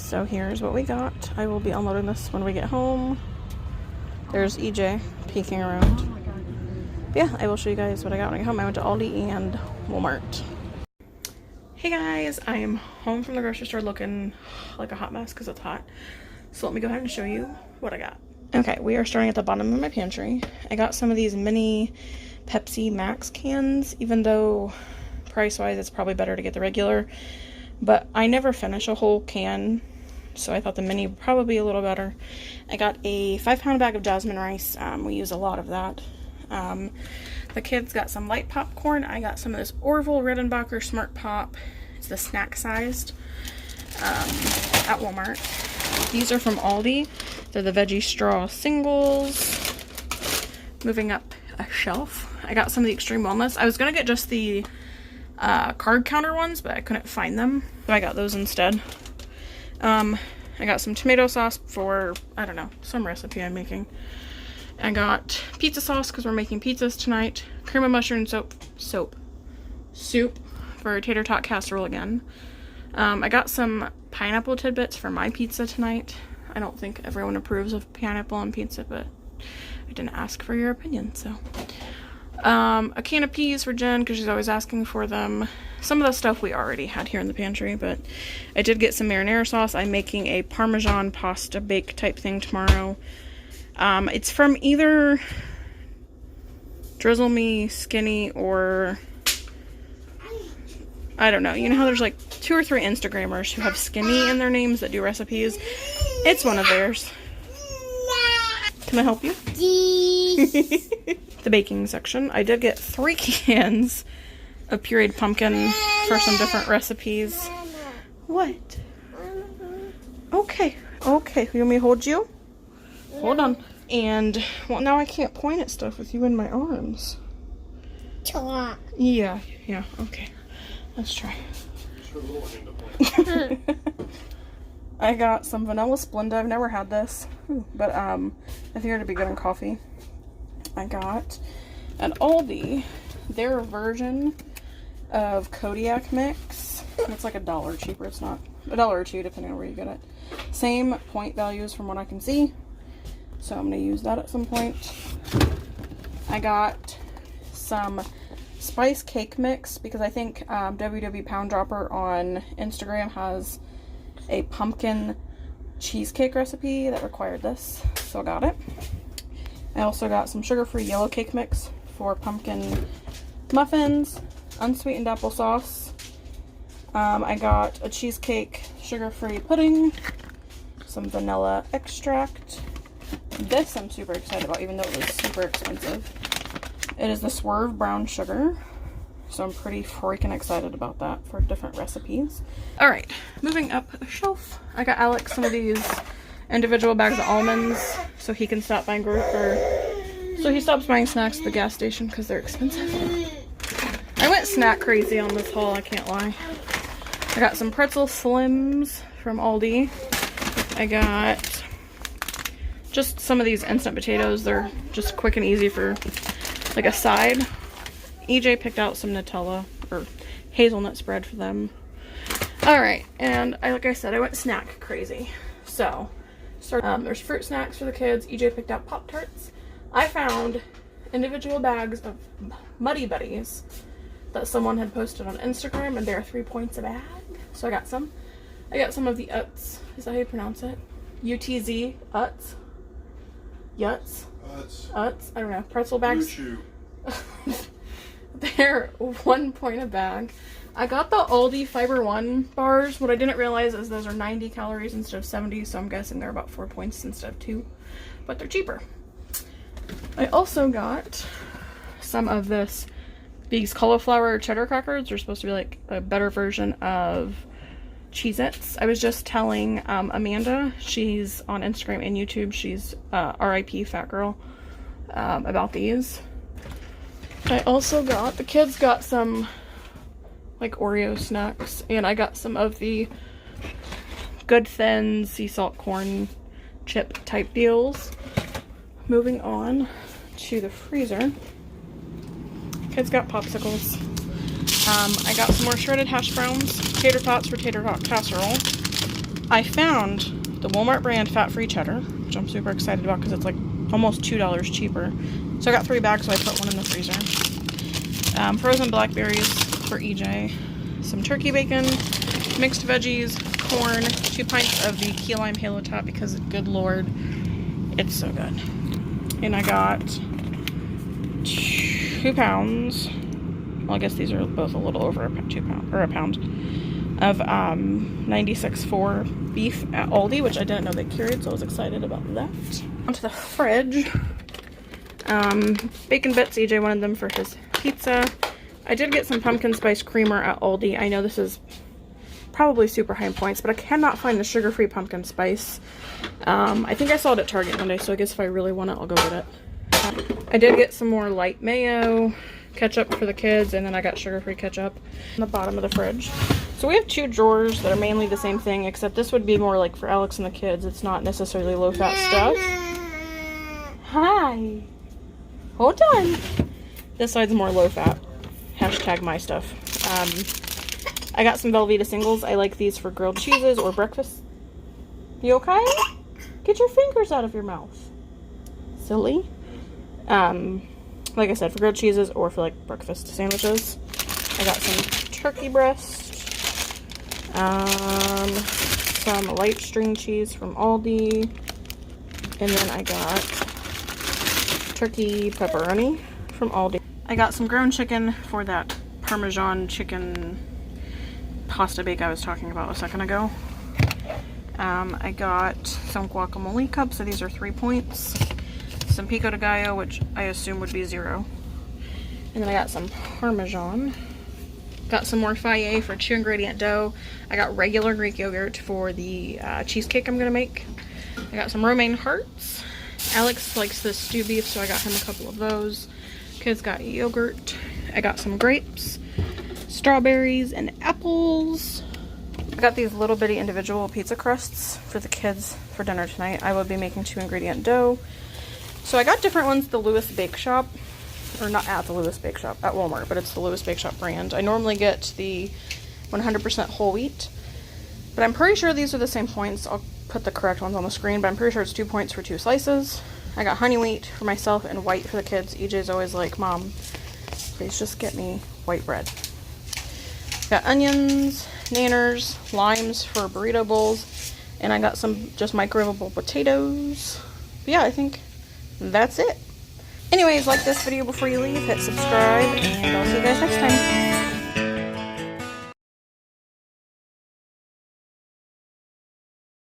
So here's what we got. I will be unloading this when we get home. There's EJ peeking around. But yeah, I will show you guys what I got when I get home. I went to Aldi and Walmart. Hey guys, I am home from the grocery store looking like a hot mess because it's hot. So let me go ahead and show you what I got. Okay, we are starting at the bottom of my pantry. I got some of these mini Pepsi Max cans, even though price-wise it's probably better to get the regular. But I never finish a whole can, so I thought the mini would probably be a little better. I got a 5-pound bag of jasmine rice. We use a lot of that. The kids got some light popcorn. I got some of this Orville Redenbacher Smart Pop. It's the snack sized at Walmart. These are from Aldi. They're the veggie straw singles. Moving up a shelf. I got some of the Extreme Wellness. I was going to get just the card counter ones, but I couldn't find them. So I got those instead. I got some tomato sauce for, I don't know, some recipe I'm making. I got pizza sauce because we're making pizzas tonight. Cream of mushroom soup for tater tot casserole again. I got some pineapple tidbits for my pizza tonight. I don't think everyone approves of pineapple on pizza, but I didn't ask for your opinion, so. A can of peas for Jen because she's always asking for them. Some of the stuff we already had here in the pantry, but I did get some marinara sauce. I'm making a Parmesan pasta bake type thing tomorrow. It's from either Drizzle Me, Skinny, or I don't know. You know how there's like 2 or 3 Instagrammers who have Skinny in their names that do recipes? It's one of theirs. Can I help you? The baking section. I did get 3 cans of pureed pumpkin for some different recipes. What? Okay. Okay. You want me to hold you? Hold on. And, well, now I can't point at stuff with you in my arms. Yeah, okay. Let's try. I got some vanilla Splenda. I've never had this, but I think it'd be good in coffee. I got at Aldi their version of Kodiak mix. It's like $1 cheaper. It's not $1 or $2 depending on where you get it. Same point values from what I can see. So I'm going to use that at some point. I got some spice cake mix because I think WW Pound Dropper on Instagram has a pumpkin cheesecake recipe that required this. So I got it. I also got some sugar-free yellow cake mix for pumpkin muffins, unsweetened applesauce. I got a cheesecake sugar-free pudding, some vanilla extract. This I'm super excited about, even though it was super expensive. It is the Swerve brown sugar, so I'm pretty freaking excited about that for different recipes. All right, moving up a shelf. I got Alex some of these individual bags of almonds so he can stop buying so he stops buying snacks at the gas station because they're expensive. I went snack crazy on this haul, I can't lie. I got some pretzel slims from Aldi. I got just some of these instant potatoes. They're just quick and easy for like a side. EJ picked out some Nutella or hazelnut spread for them. Alright, and like I said, I went snack crazy. So, there's fruit snacks for the kids. EJ picked out Pop-Tarts. I found individual bags of Muddy Buddies that someone had posted on Instagram, and they're 3 points a bag. So I got some. I got some of the Utz. Is that how you pronounce it? UTZ Utz. Yuts? Utz? I don't know. Pretzel bags. They're 1 point a bag. I got the Aldi Fiber One bars. What I didn't realize is those are 90 calories instead of 70, so I'm guessing they're about 4 points instead of 2. But they're cheaper. I also got some of these cauliflower cheddar crackers. They're supposed to be like a better version of Cheez-Its. I was just telling Amanda, she's on Instagram and YouTube, she's RIP Fat Girl, about these. I also got, the kids got some like Oreo snacks, and I got some of the Good Thin sea salt corn chip type deals. Moving on to the freezer. Kids got popsicles. I got some more shredded hash browns, tater tots for tater tot casserole. I found the Walmart brand fat-free cheddar, which I'm super excited about because it's like almost $2 cheaper. So I got 3 bags, so I put one in the freezer. Frozen blackberries for EJ. Some turkey bacon, mixed veggies, corn, 2 pints of the key lime halo top because, good lord, it's so good. And I got 2 pounds. Well, I guess these are both a little over a pound of 96.4 beef at Aldi, which I didn't know they carried, so I was excited about that. Onto the fridge. Bacon bits. EJ wanted them for his pizza. I did get some pumpkin spice creamer at Aldi. I know this is probably super high in points, but I cannot find the sugar-free pumpkin spice. I think I saw it at Target one day, so I guess if I really want it, I'll go get it. I did get some more light mayo, ketchup for the kids, and then I got sugar-free ketchup on the bottom of the fridge. So we have 2 drawers that are mainly the same thing, except this would be more like for Alex and the kids. It's not necessarily low-fat stuff. Hi. Hold on. This side's more low-fat. Hashtag my stuff. I got some Velveeta singles. I like these for grilled cheeses or breakfast. You okay? Get your fingers out of your mouth. Silly. Like I said, for grilled cheeses or for like breakfast sandwiches. I got some turkey breast. Some light string cheese from Aldi. And then I got turkey pepperoni from Aldi. I got some ground chicken for that Parmesan chicken pasta bake I was talking about a second ago. I got some guacamole cups, so these are 3 points. Some pico de gallo, which I assume would be 0. And then I got some Parmesan. Got some more Faye for 2-ingredient dough. I got regular Greek yogurt for the cheesecake I'm gonna make. I got some romaine hearts. Alex likes this stew beef, so I got him a couple of those. Kids got yogurt. I got some grapes, strawberries, and apples. I got these little bitty individual pizza crusts for the kids for dinner tonight. I will be making 2-ingredient dough. So I got different ones at the Lewis Bake Shop. Or not at the Lewis Bake Shop, at Walmart, but it's the Lewis Bake Shop brand. I normally get the 100% whole wheat, but I'm pretty sure these are the same points. I'll put the correct ones on the screen, but I'm pretty sure it's 2 points for 2 slices. I got honey wheat for myself and white for the kids. EJ's always like, Mom, please just get me white bread. Got onions, nanners, limes for burrito bowls, and I got some just microwavable potatoes. But yeah, I think that's it. Anyways, like this video before you leave, hit subscribe, and I'll see you guys next time.